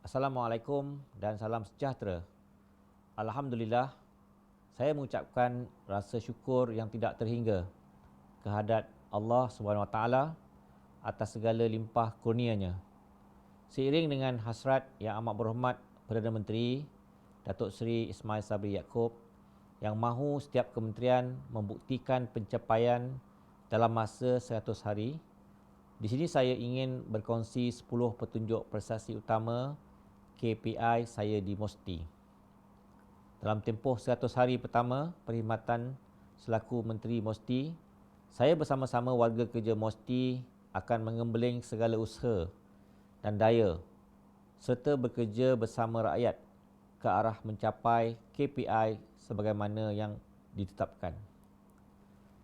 Assalamualaikum dan salam sejahtera. Alhamdulillah, saya mengucapkan rasa syukur yang tidak terhingga kehadrat Allah SWT atas segala limpah kurnianya. Seiring dengan hasrat yang amat berhormat Perdana Menteri Datuk Seri Ismail Sabri Yaakob yang mahu setiap kementerian membuktikan pencapaian dalam masa 100 hari, di sini saya ingin berkongsi 10 petunjuk prestasi utama KPI saya di MOSTI. Dalam tempoh 100 hari pertama perkhidmatan selaku Menteri MOSTI, saya bersama-sama warga kerja MOSTI akan mengembeling segala usaha dan daya serta bekerja bersama rakyat ke arah mencapai KPI sebagaimana yang ditetapkan.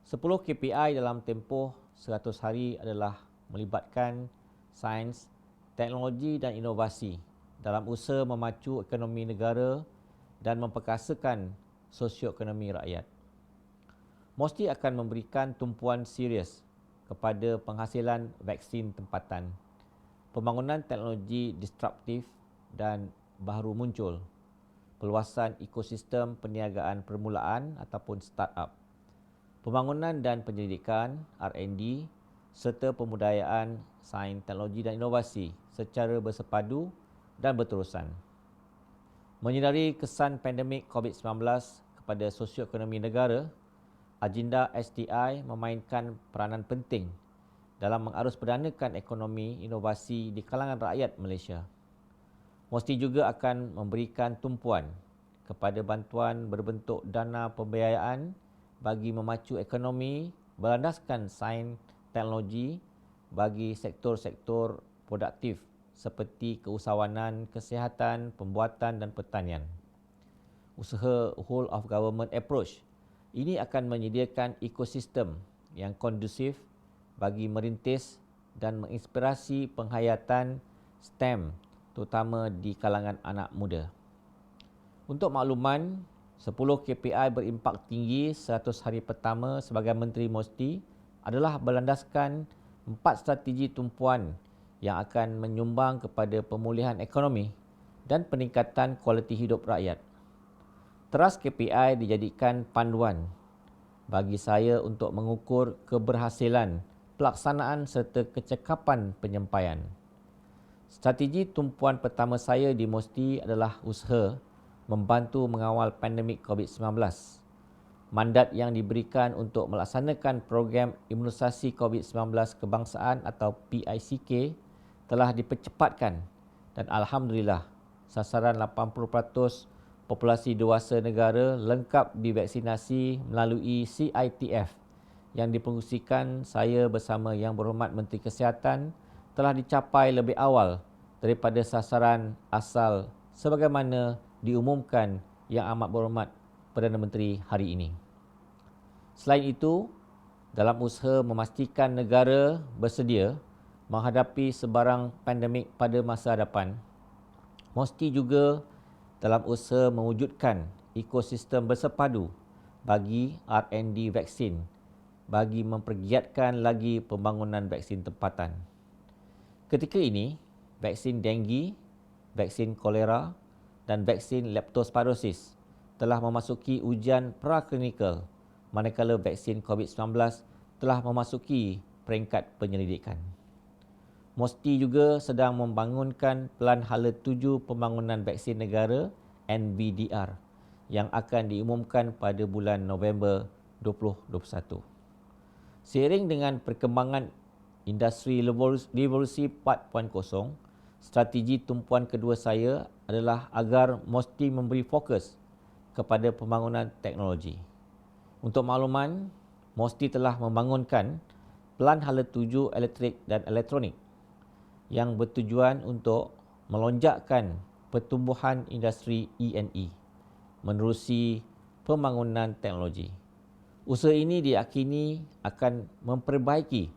10 KPI dalam tempoh 100 hari adalah melibatkan sains, teknologi dan inovasi dalam usaha memacu ekonomi negara dan memperkasakan sosioekonomi rakyat. MOSTI akan memberikan tumpuan serius kepada penghasilan vaksin tempatan, pembangunan teknologi disruptif dan baru muncul, perluasan ekosistem perniagaan permulaan ataupun startup, pembangunan dan penyelidikan R&D serta pembudayaan sains, teknologi dan inovasi secara bersepadu dan berterusan. Menyedari kesan pandemik COVID-19 kepada sosioekonomi negara, agenda STI memainkan peranan penting dalam mengarus-perdanakan ekonomi inovasi di kalangan rakyat Malaysia. MOSTI juga akan memberikan tumpuan kepada bantuan berbentuk dana pembiayaan bagi memacu ekonomi berlandaskan sains teknologi bagi sektor-sektor produktif seperti keusahawanan, kesihatan, pembuatan dan pertanian. Usaha whole of government approach ini akan menyediakan ekosistem yang kondusif bagi merintis dan menginspirasi penghayatan STEM terutama di kalangan anak muda. Untuk makluman, 10 KPI berimpak tinggi 100 hari pertama sebagai Menteri MOSTI adalah berlandaskan 4 strategi tumpuan yang akan menyumbang kepada pemulihan ekonomi dan peningkatan kualiti hidup rakyat. Teras KPI dijadikan panduan bagi saya untuk mengukur keberhasilan pelaksanaan serta kecekapan penyampaian. Strategi tumpuan pertama saya di MOSTI adalah usaha membantu mengawal pandemik COVID-19. Mandat yang diberikan untuk melaksanakan program imunisasi COVID-19 kebangsaan atau PICK telah dipercepatkan dan Alhamdulillah sasaran 80% populasi dewasa negara lengkap divaksinasi melalui CITF yang dipengerusikan saya bersama Yang Berhormat Menteri Kesihatan telah dicapai lebih awal daripada sasaran asal sebagaimana diumumkan Yang Amat Berhormat Perdana Menteri hari ini. Selain itu, dalam usaha memastikan negara bersedia menghadapi sebarang pandemik pada masa hadapan, MOSTI juga dalam usaha mewujudkan ekosistem bersepadu bagi R&D vaksin bagi mempergiatkan lagi pembangunan vaksin tempatan. Ketika ini, vaksin denggi, vaksin kolera dan vaksin leptospirosis telah memasuki ujian praklinikal, manakala vaksin COVID-19 telah memasuki peringkat penyelidikan. MOSTI juga sedang membangunkan Pelan Hala 7 Pembangunan Vaksin Negara NVDR yang akan diumumkan pada bulan November 2021. Seiring dengan perkembangan industri revolusi 4.0, strategi tumpuan kedua saya adalah agar MOSTI memberi fokus kepada pembangunan teknologi. Untuk makluman, MOSTI telah membangunkan Pelan Hala 7 Elektrik dan Elektronik yang bertujuan untuk melonjakkan pertumbuhan industri E&E menerusi pembangunan teknologi. Usaha ini diyakini akan memperbaiki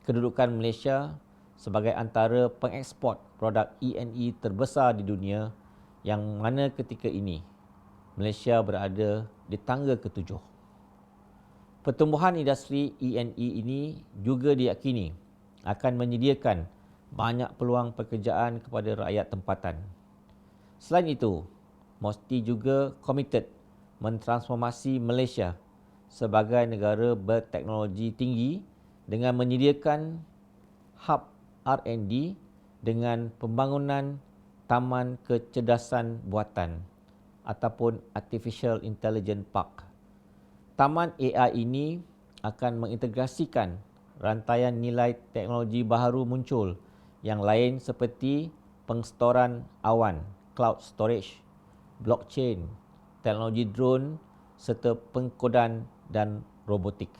kedudukan Malaysia sebagai antara pengeksport produk E&E terbesar di dunia yang mana ketika ini Malaysia berada di tangga ketujuh. Pertumbuhan industri E&E ini juga diyakini akan menyediakan banyak peluang pekerjaan kepada rakyat tempatan. Selain itu, MOSTI juga komited mentransformasi Malaysia sebagai negara berteknologi tinggi dengan menyediakan hub R&D dengan pembangunan Taman Kecerdasan Buatan ataupun Artificial Intelligence Park. Taman AI ini akan mengintegrasikan rantaian nilai teknologi baharu muncul yang lain seperti pengstoran awan, cloud storage, blockchain, teknologi drone serta pengkodan dan robotik.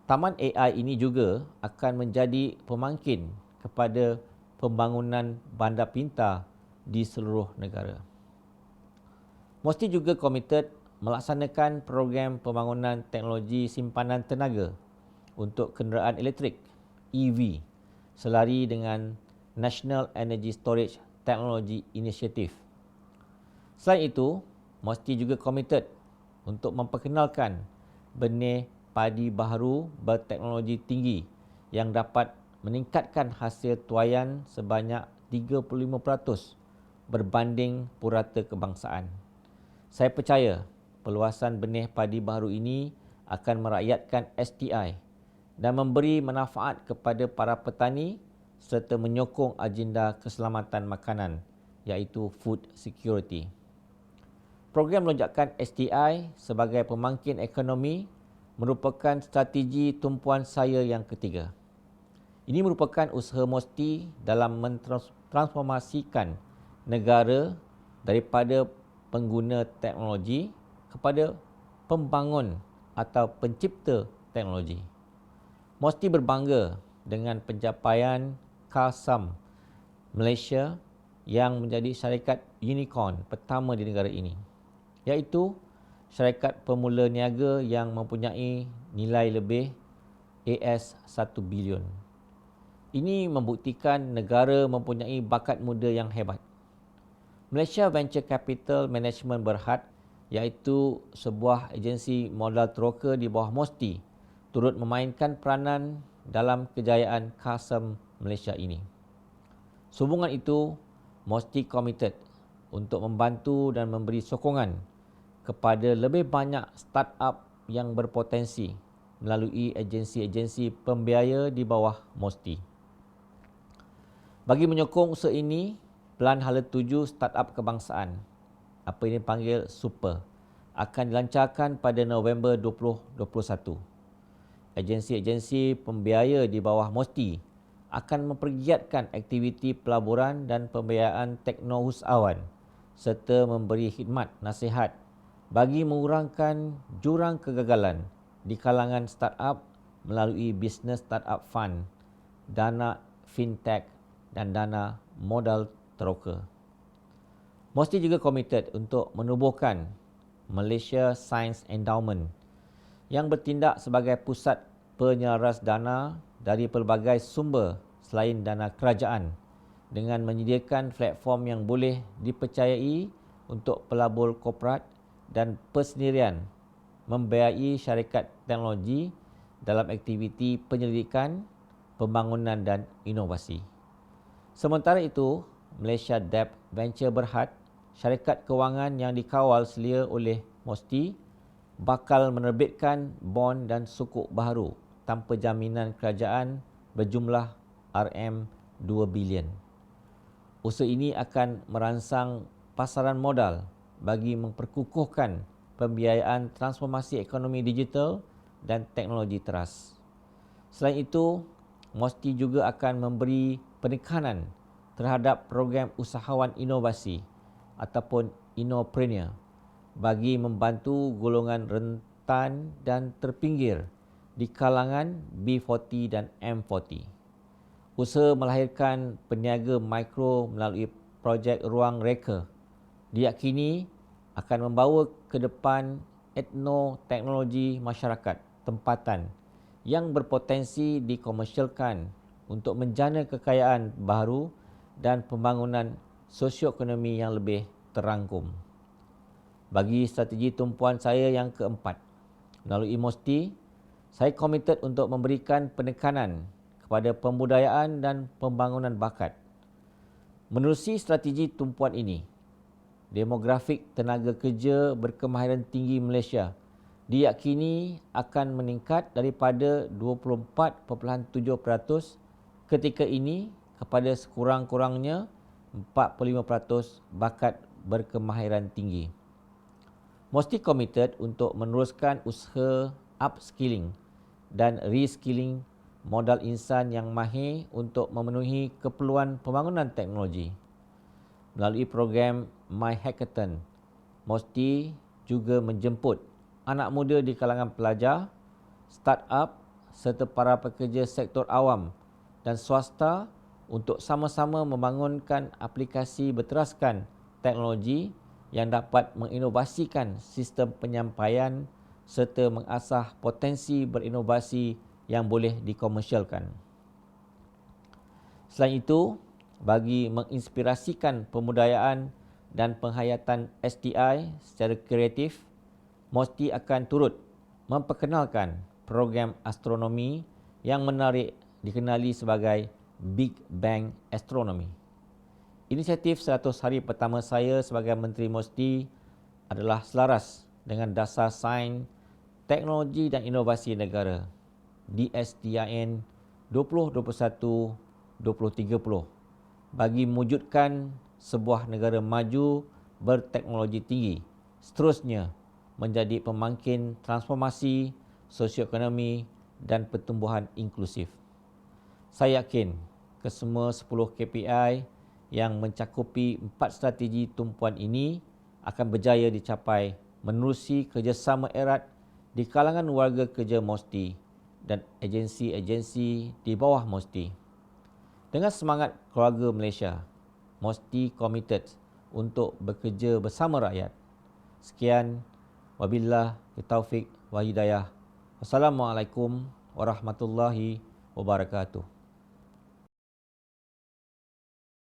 Taman AI ini juga akan menjadi pemangkin kepada pembangunan bandar pintar di seluruh negara. MOSTI juga komited melaksanakan program pembangunan teknologi simpanan tenaga untuk kenderaan elektrik EV selari dengan National Energy Storage Technology Initiative. Selain itu, MOSTI juga komited untuk memperkenalkan benih padi baharu berteknologi tinggi yang dapat meningkatkan hasil tuaian sebanyak 35% berbanding purata kebangsaan. Saya percaya perluasan benih padi baharu ini akan merakyatkan STI dan memberi manfaat kepada para petani serta menyokong agenda keselamatan makanan iaitu food security. Program lonjakan STI sebagai pemangkin ekonomi merupakan strategi tumpuan saya yang ketiga. Ini merupakan usaha MOSTI dalam mentransformasikan negara daripada pengguna teknologi kepada pembangun atau pencipta teknologi. MOSTI berbangga dengan pencapaian KASAM Malaysia yang menjadi syarikat unicorn pertama di negara ini, iaitu syarikat pemula niaga yang mempunyai nilai lebih AS1 bilion. Ini membuktikan negara mempunyai bakat muda yang hebat. Malaysia Venture Capital Management Berhad, iaitu sebuah agensi modal teroka di bawah MOSTI, turut memainkan peranan dalam kejayaan KASAM Malaysia ini. Sehubungan itu, MOSTI komited untuk membantu dan memberi sokongan kepada lebih banyak startup yang berpotensi melalui agensi-agensi pembiaya di bawah MOSTI. Bagi menyokong usaha ini, Pelan Hala Tuju Startup Kebangsaan, apa ini dipanggil SUPER, akan dilancarkan pada November 2021. Agensi-agensi pembiaya di bawah MOSTI akan mempergiatkan aktiviti pelaburan dan pembiayaan teknousahawan serta memberi khidmat nasihat bagi mengurangkan jurang kegagalan di kalangan startup melalui Business Startup Fund, dana fintech dan dana modal teroka. MOSTI juga komited untuk menubuhkan Malaysia Science Endowment yang bertindak sebagai pusat penyelaras dana dari pelbagai sumber selain dana kerajaan dengan menyediakan platform yang boleh dipercayai untuk pelabur korporat dan persendirian membiayai syarikat teknologi dalam aktiviti penyelidikan, pembangunan dan inovasi. Sementara itu, Malaysia Debt Venture Berhad, syarikat kewangan yang dikawal selia oleh MOSTI, bakal menerbitkan bond dan sukuk baharu tanpa jaminan kerajaan berjumlah RM2 bilion. Usaha ini akan merangsang pasaran modal bagi memperkukuhkan pembiayaan transformasi ekonomi digital dan teknologi teras. Selain itu, MOSTI juga akan memberi penekanan terhadap program usahawan inovasi ataupun Innopreneur bagi membantu golongan rentan dan terpinggir di kalangan B40 dan M40. Usaha melahirkan peniaga mikro melalui projek Ruang Reka diyakini akan membawa ke depan etnoteknologi masyarakat tempatan yang berpotensi dikomersialkan untuk menjana kekayaan baharu dan pembangunan sosioekonomi yang lebih terangkum. Bagi strategi tumpuan saya yang keempat, melalui MOSTI, saya komited untuk memberikan penekanan kepada pembudayaan dan pembangunan bakat. Menerusi strategi tumpuan ini, demografik tenaga kerja berkemahiran tinggi Malaysia diyakini akan meningkat daripada 24.7% ketika ini kepada sekurang-kurangnya 45% bakat berkemahiran tinggi. Mesti committed untuk meneruskan usaha upskilling dan reskilling modal insan yang mahir untuk memenuhi keperluan pembangunan teknologi. Melalui program My Hackathon, Mesti juga menjemput anak muda di kalangan pelajar, startup serta para pekerja sektor awam dan swasta untuk sama-sama membangunkan aplikasi berteraskan teknologi yang dapat menginovasikan sistem penyampaian serta mengasah potensi berinovasi yang boleh dikomersialkan. Selain itu, bagi menginspirasikan pembudayaan dan penghayatan STI secara kreatif, Mesti akan turut memperkenalkan program astronomi yang menarik dikenali sebagai Big Bang Astronomy. Inisiatif 100 hari pertama saya sebagai Menteri Mesti adalah selaras dengan Dasar Sains, Teknologi dan Inovasi Negara DSTIN 2021-2030 bagi mewujudkan sebuah negara maju berteknologi tinggi, seterusnya menjadi pemangkin transformasi sosioekonomi dan pertumbuhan inklusif. Saya yakin kesemua 10 KPI yang mencakupi 4 strategi tumpuan ini akan berjaya dicapai menerusi kerjasama erat di kalangan warga kerja Mesti dan agensi-agensi di bawah Mesti. Dengan semangat keluarga Malaysia, Mesti committed untuk bekerja bersama rakyat. Sekian, wabillahi taufiq wa hidayah. Wassalamualaikum warahmatullahi wabarakatuh.